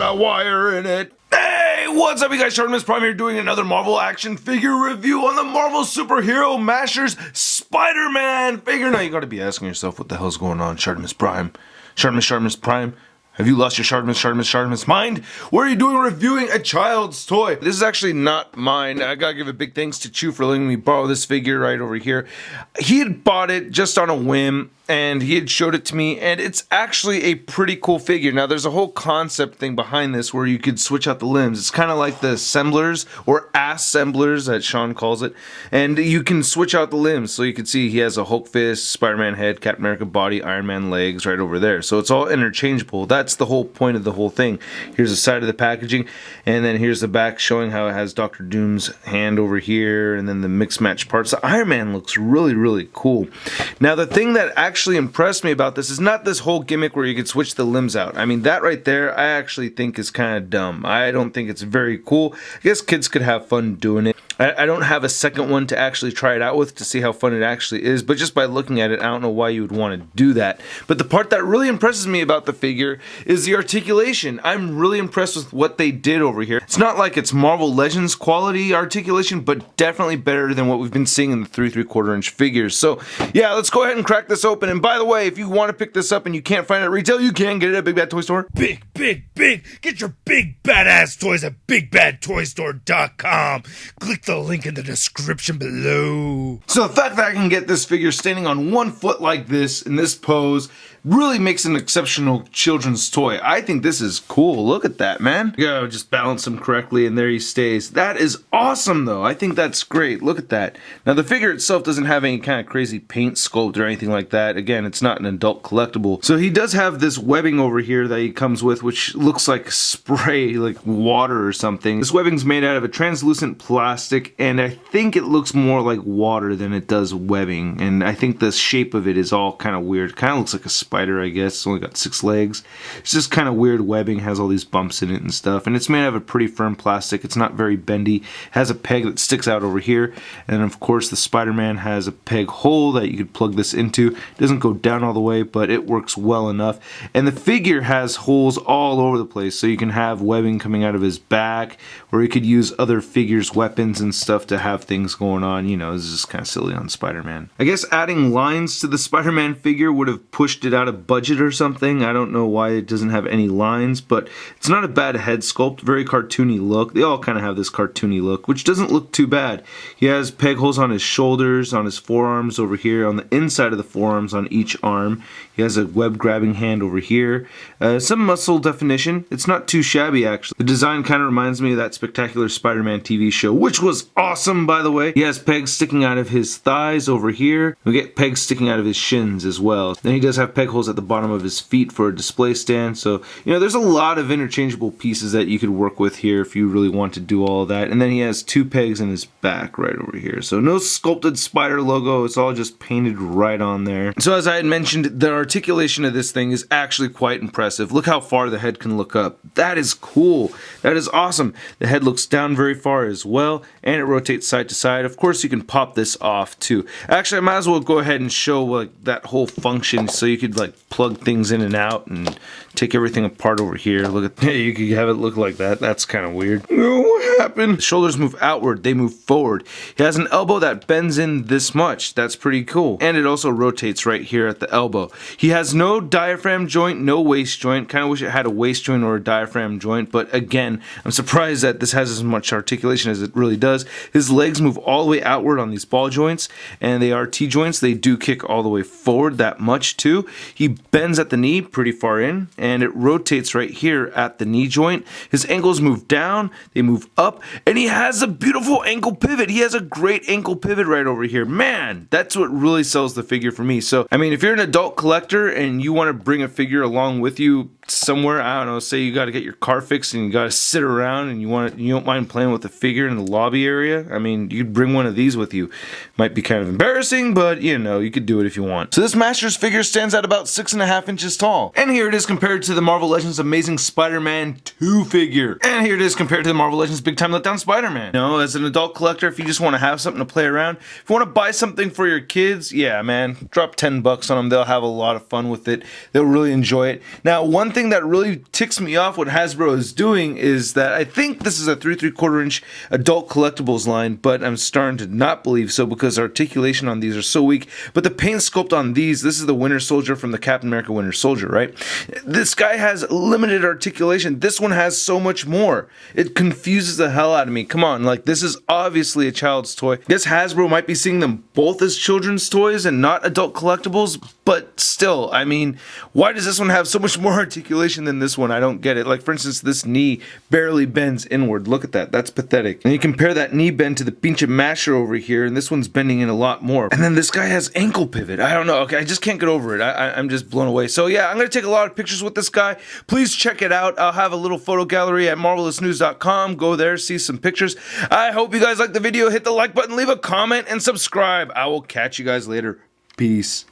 that wire in it. Hey, what's up you guys, Articulation Prime here doing another Marvel action figure review on the Marvel Superhero Mashers Spider-Man figure. Now you gotta be asking yourself what the hell's going on, Articulation Prime. Articulation Prime. Have you lost your Articulation mind? What are you doing reviewing a child's toy? This is actually not mine. I gotta give a big thanks to Chew for letting me borrow this figure right over here. He had bought it just on a whim, and he had showed it to me, and it's actually a pretty cool figure. Now, there's a whole concept thing behind this where you could switch out the limbs. It's kind of like the assemblers, or assemblers, as Sean calls it, and you can switch out the limbs. So you can see he has a Hulk fist, Spider-Man head, Captain America body, Iron Man legs right over there. So it's all interchangeable. That's the whole point of the whole thing. Here's the side of the packaging, and then here's the back showing how it has Dr. Doom's hand over here, and then the mix match parts. The Iron Man looks really, really cool. Now, the thing that actually impressed me about this is not this whole gimmick where you could switch the limbs out. I mean, that right there I actually think is kind of dumb. I don't think it's very cool. I guess kids could have fun doing it. I don't have a second one to actually try it out with to see how fun it actually is, but just by looking at it, I don't know why you would want to do that. But the part that really impresses me about the figure is the articulation. I'm really impressed with what they did over here. It's not like it's Marvel Legends quality articulation, but definitely better than what we've been seeing in the 3 3/4 inch figures. So yeah, let's go ahead and crack this open. And by the way, if you want to pick this up and you can't find it at retail, you can get it at Big Bad Toy Store. Big! Get your big badass toys at BigBadToyStore.com. Click the link in the description below. So the fact that I can get this figure standing on one foot like this, in this pose, really makes an exceptional children's toy. I think this is cool. Look at that, man. You gotta just balance him correctly and there he stays. That is awesome though. I think that's great. Look at that. Now the figure itself doesn't have any kind of crazy paint sculpt or anything like that. Again, it's not an adult collectible. So he does have this webbing over here that he comes with, which looks like spray, like water or something. This webbing's made out of a translucent plastic, and I think it looks more like water than it does webbing. And I think the shape of it is all kind of weird. Kind of looks like a spider, I guess. It's only got 6 legs. It's just kind of weird webbing, has all these bumps in it and stuff. And it's made out of a pretty firm plastic. It's not very bendy. It has a peg that sticks out over here. And of course the Spider-Man has a peg hole that you could plug this into. It doesn't go down all the way, but it works well enough. And the figure has holes all over the place. So you can have webbing coming out of his back, or you could use other figures' weapons and stuff to have things going on. You know, this is just kind of silly on Spider-Man. I guess adding lines to the Spider-Man figure would have pushed it out of budget or something. I don't know why it doesn't have any lines, but it's not a bad head sculpt. Very cartoony look. They all kind of have this cartoony look, which doesn't look too bad. He has peg holes on his shoulders, on his forearms over here, on the inside of the forearms on each arm. He has a web grabbing hand over here. Some muscle definition. It's not too shabby actually. The design kind of reminds me of that Spectacular Spider-Man TV show, which was awesome by the way. He has pegs sticking out of his thighs over here. We get pegs sticking out of his shins as well. Then he does have peg holes at the bottom of his feet for a display stand. So, you know, there's a lot of interchangeable pieces that you could work with here if you really want to do all of that. And then he has 2 pegs in his back right over here. So no sculpted spider logo. It's all just painted right on there. So as I had mentioned, the articulation of this thing is actually quite impressive. Look how far the head can look up. That is cool. That is awesome. The head looks down very far as well, and it rotates side to side. Of course, you can pop this off too. Actually, I might as well go ahead and show like that whole function so you could like plug things in and out and take everything apart over here. Look at that. You could have it look like that. That's kind of weird. Oh, what happened? The shoulders move outward. They move forward. He has an elbow that bends in this much. That's pretty cool. And it also rotates right here at the elbow. He has no diaphragm joint, no waist joint. Kind of wish it had a waist joint or a diaphragm joint, but again, I'm surprised that this has as much articulation as it really does. His legs move all the way outward on these ball joints, and they are T-joints. They do kick all the way forward that much too. He bends at the knee pretty far in, and it rotates right here at the knee joint. His ankles move down, they move up, and he has a beautiful ankle pivot. He has a great ankle pivot right over here. Man, that's what really sells the figure for me. So, I mean, if you're an adult collector and you want to bring a figure along with you somewhere, I don't know, say you got to get your car fixed and you got to sit around and you don't mind playing with the figure in the lobby area, I mean, you could bring one of these with you. Might be kind of embarrassing, but you know, you could do it if you want. So this Masters figure stands at about 6.5 inches tall. And here it is compared to the Marvel Legends Amazing Spider-Man 2 figure. And here it is compared to the Marvel Legends Big Time Letdown Spider-Man. You know, as an adult collector, if you just want to have something to play around, if you want to buy something for your kids, yeah, man, drop $10 on them. They'll have a lot of fun with it. They'll really enjoy it. Now, one thing thing that really ticks me off what Hasbro is doing is that I think this is a 3¾ inch adult collectibles line, but I'm starting to not believe so because articulation on these are so weak. But the paint sculpt on these, this is the Winter Soldier from the Captain America Winter Soldier, right? This guy has limited articulation. This one has so much more. It confuses the hell out of me. Come on, like, this is obviously a child's toy. Guess Hasbro might be seeing them both as children's toys and not adult collectibles, but still, I mean, why does this one have so much more articulation than this one? I don't get it. Like, for instance, this knee barely bends inward. Look at that. That's pathetic. And you compare that knee bend to the pinche masher over here, and this one's bending in a lot more. And then this guy has ankle pivot. I don't know. Okay, I just can't get over it. I'm just blown away. So yeah, I'm going to take a lot of pictures with this guy. Please check it out. I'll have a little photo gallery at marvelousnews.com. Go there, see some pictures. I hope you guys liked the video. Hit the like button, leave a comment, and subscribe. I will catch you guys later. Peace.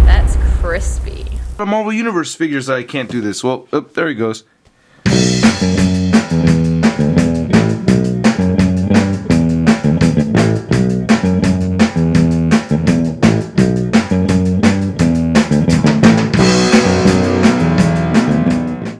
That's crispy. Marvel Universe figures, I can't do this. Well, there he goes.